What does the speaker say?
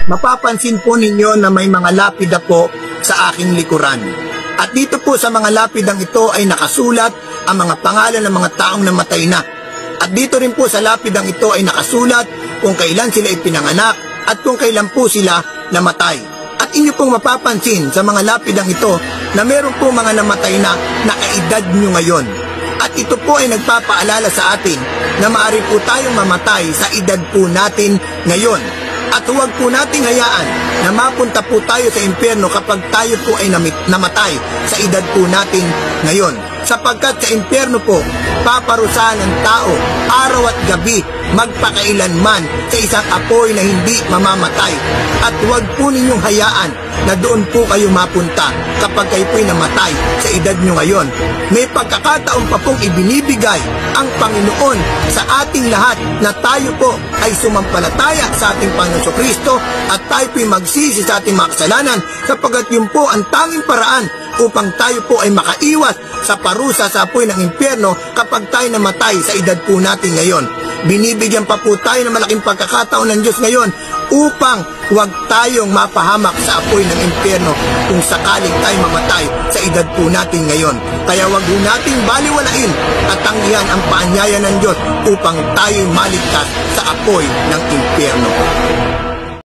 mapapansin po ninyo na may mga lapida po sa aking likuran. At dito po sa mga lapidang ito ay nakasulat ang mga pangalan ng mga taong namatay na. At dito rin po sa lapidang ito ay nakasulat kung kailan sila ipinanganak at kung kailan po sila namatay. At inyo pong mapapansin sa mga lapidang ito na meron po mga namatay na nakaedad nyo ngayon. At ito po ay nagpapaalala sa atin na maaari po tayong mamatay sa edad po natin ngayon. At huwag po nating hayaan na mapunta po tayo sa impyerno kapag tayo po ay namatay sa edad po natin ngayon. Sapagkat sa impyerno po, paparusahan ng tao araw at gabi magpakailanman sa isang apoy na hindi mamamatay. At huwag po ninyong hayaan na doon po kayo mapunta kapag kayo po'y namatay sa edad nyo ngayon. May pagkakataon pa pong ibinibigay ang Panginoon sa ating lahat na tayo po ay sumampalataya sa ating Panginoon Kristo at tayo po'y magsisi sa ating mga kasalanan, sapagkat yun po ang tanging paraan upang tayo po ay makaiwas sa parusa sa apoy ng impyerno kapag tayo namatay sa edad po natin ngayon. Binibigyan pa po tayo ng malaking pagkakataon ng Diyos ngayon upang huwag tayong mapahamak sa apoy ng impyerno kung sakaling tayo mamatay sa edad po natin ngayon. Kaya huwag po nating baliwalain at tanggihan ang paanyaya ng Diyos upang tayo maligtas sa apoy ng impyerno.